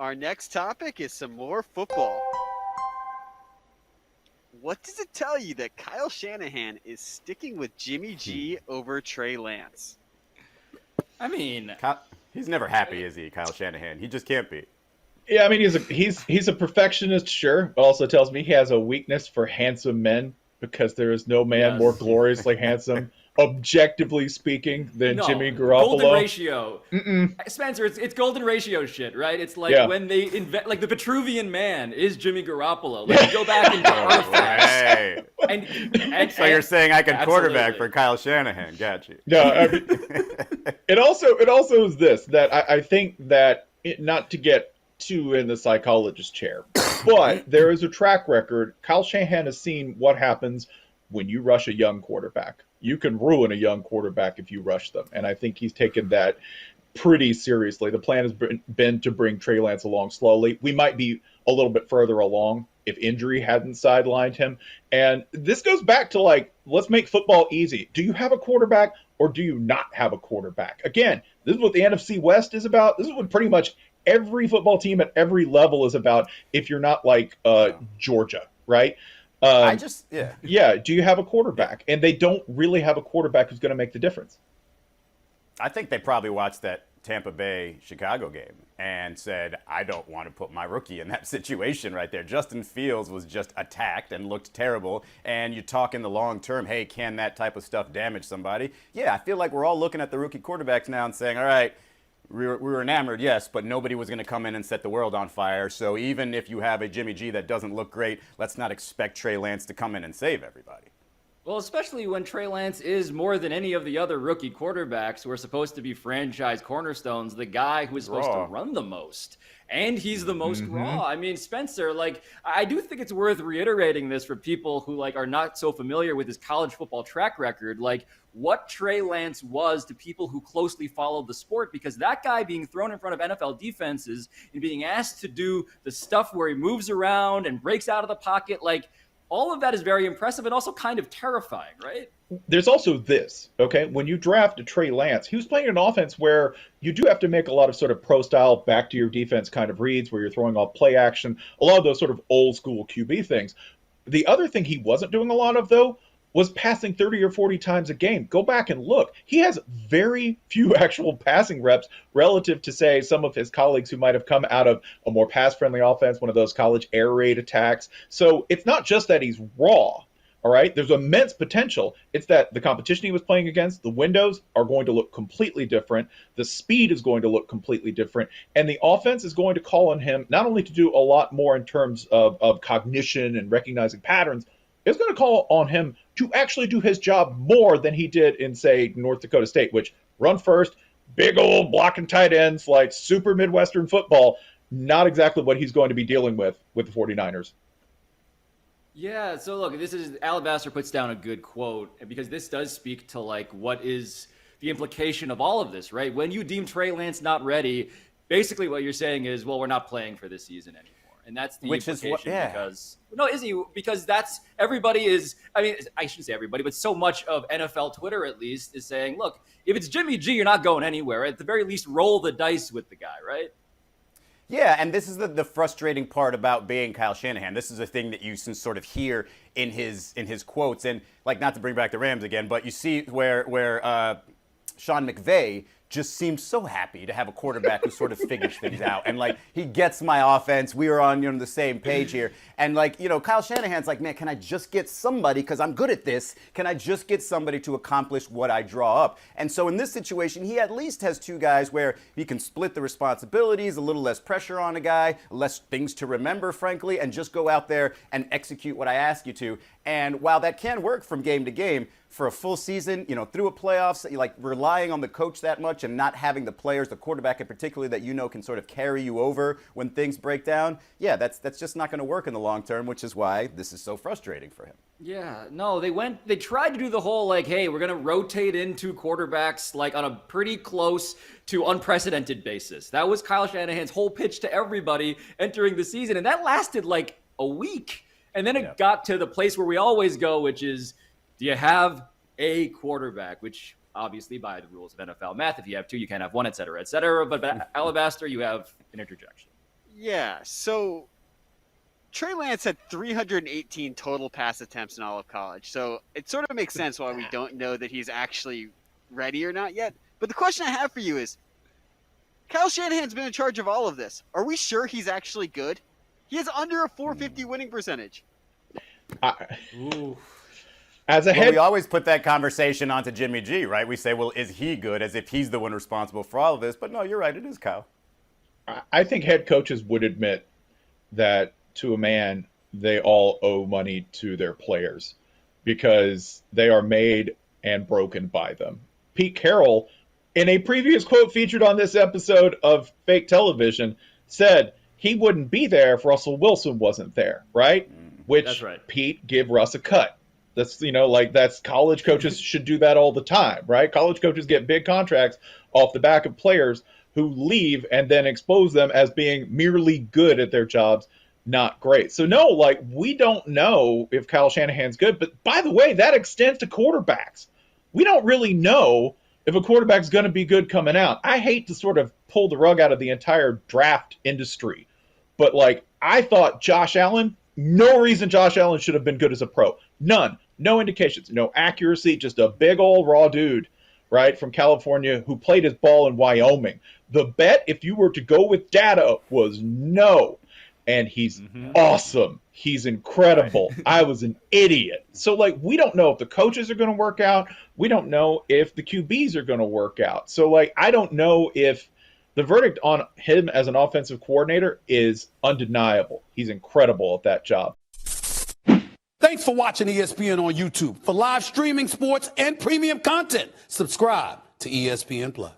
Our next topic is some more football. What does it tell you that Kyle Shanahan is sticking with Jimmy G over Trey Lance? I mean, He's never happy, is he, Kyle Shanahan? He just can't be. Yeah, I mean he's a perfectionist, sure, but also tells me he has a weakness for handsome men because there is no man more Yes. gloriously handsome, objectively speaking, than no, Jimmy Garoppolo. golden ratio. Mm-mm. Spencer, it's golden ratio shit, right? It's like Yeah. when they invent, like the Vitruvian Man is Jimmy Garoppolo. Like you go back into artifacts. Hey. And So you're saying I can quarterback Absolutely. for Kyle Shanahan? Got you. No, I mean, it also is this that I think that not to get too in the psychologist chair, but there is a track record. Kyle Shanahan has seen what happens when you rush a young quarterback. You can ruin a young quarterback if you rush them, and I think he's taken that pretty seriously. The plan has been to bring Trey Lance along slowly. We might be a little bit further along if injury hadn't sidelined him. And this goes back to let's make football easy. Do you have a quarterback or do you not have a quarterback? Again, this is what the NFC West is about. This is what pretty much every football team at every level is about if you're not like Georgia, right? Yeah, do you have a quarterback? And they don't really have a quarterback who's going to make the difference. I think they probably watched that Tampa Bay Chicago game and said, I don't want to put my rookie in that situation right there. Justin Fields was just attacked and looked terrible. And you talk in the long term, hey, can that type of stuff damage somebody? Yeah, I feel like we're all looking at the rookie quarterbacks now and saying, all right, we were enamored, yes, but nobody was going to come in and set the world on fire. So even if you have a Jimmy G that doesn't look great, let's not expect Trey Lance to come in and save everybody. Well, especially when Trey Lance is more than any of the other rookie quarterbacks who are supposed to be franchise cornerstones, the guy who is supposed to run the most. And he's the most raw. I mean, Spencer, I do think it's worth reiterating this for people who are not so familiar with his college football track record, what Trey Lance was to people who closely followed the sport, because that guy being thrown in front of NFL defenses and being asked to do the stuff where he moves around and breaks out of the pocket, all of that is very impressive and also kind of terrifying, right? There's also this, okay? When you draft a Trey Lance, he was playing an offense where you do have to make a lot of sort of pro-style, back-to-your-defense kind of reads where you're throwing off play action, a lot of those sort of old-school QB things. The other thing he wasn't doing a lot of, though, was passing 30 or 40 times a game. Go back and look. He has very few actual passing reps relative to, say, some of his colleagues who might have come out of a more pass-friendly offense, one of those college air raid attacks. So it's not just that he's raw, all right? There's immense potential. It's that the competition he was playing against, the windows are going to look completely different. The speed is going to look completely different. And the offense is going to call on him not only to do a lot more in terms of cognition and recognizing patterns, it's going to call on him to actually do his job more than he did in, say, North Dakota State, which run first, big old blocking tight ends, like super Midwestern football, not exactly what he's going to be dealing with the 49ers. Yeah, so look, this is Alabaster puts down a good quote because this does speak to what is the implication of all of this, right? When you deem Trey Lance not ready, basically what you're saying is, well, we're not playing for this season anymore. And that's the implication because that's everybody is, I mean, I shouldn't say everybody, but so much of NFL Twitter at least is saying, look, if it's Jimmy G, you're not going anywhere. At the very least, roll the dice with the guy, right? Yeah, and this is the frustrating part about being Kyle Shanahan. This is a thing that you can sort of hear in his quotes, and not to bring back the Rams again, but you see where Sean McVay just seems so happy to have a quarterback who sort of figures things out. And he gets my offense. We are on the same page here. And Kyle Shanahan's like, man, can I just get somebody, because I'm good at this, can I just get somebody to accomplish what I draw up? And so in this situation, he at least has two guys where he can split the responsibilities, a little less pressure on a guy, less things to remember, frankly, and just go out there and execute what I ask you to. And while that can work from game to game, for a full season, through a playoffs, relying on the coach that much and not having the players, the quarterback in particular, that can sort of carry you over when things break down, yeah, that's just not going to work in the long term, which is why this is so frustrating for him. Yeah, no, they tried to do the whole hey, we're going to rotate into quarterbacks on a pretty close to unprecedented basis. That was Kyle Shanahan's whole pitch to everybody entering the season, and that lasted a week. And then it got to the place where we always go, which is, do you have a quarterback? Which obviously by the rules of NFL math, if you have two, you can't have one, et cetera, et cetera. But Alabaster, you have an interjection. Yeah, so Trey Lance had 318 total pass attempts in all of college. So it sort of makes sense why we don't know that he's actually ready or not yet. But the question I have for you is, Kyle Shanahan's been in charge of all of this. Are we sure he's actually good? He has under a 450 winning percentage. Ooh. As a Well, head, we always put that conversation onto Jimmy G, right? We say, well, is he good, as if he's the one responsible for all of this. But no, you're right. It is Kyle. I think head coaches would admit that to a man, they all owe money to their players because they are made and broken by them. Pete Carroll, in a previous quote featured on this episode of Fake Television, said he wouldn't be there if Russell Wilson wasn't there, right? Which, That's right. Pete, give Russ a cut. That's, that's college coaches should do that all the time, right? College coaches get big contracts off the back of players who leave and then expose them as being merely good at their jobs, not great. So no, we don't know if Kyle Shanahan's good, but by the way, that extends to quarterbacks. We don't really know if a quarterback's going to be good coming out. I hate to sort of pull the rug out of the entire draft industry, but I thought Josh Allen, no reason Josh Allen should have been good as a pro. None. No indications, no accuracy, just a big old raw dude, right, from California who played his ball in Wyoming. The bet, if you were to go with data, was no. And he's awesome. He's incredible. I was an idiot. So, we don't know if the coaches are going to work out. We don't know if the QBs are going to work out. So, I don't know if the verdict on him as an offensive coordinator is undeniable. He's incredible at that job. Thanks for watching ESPN on YouTube. For live streaming sports and premium content, subscribe to ESPN+.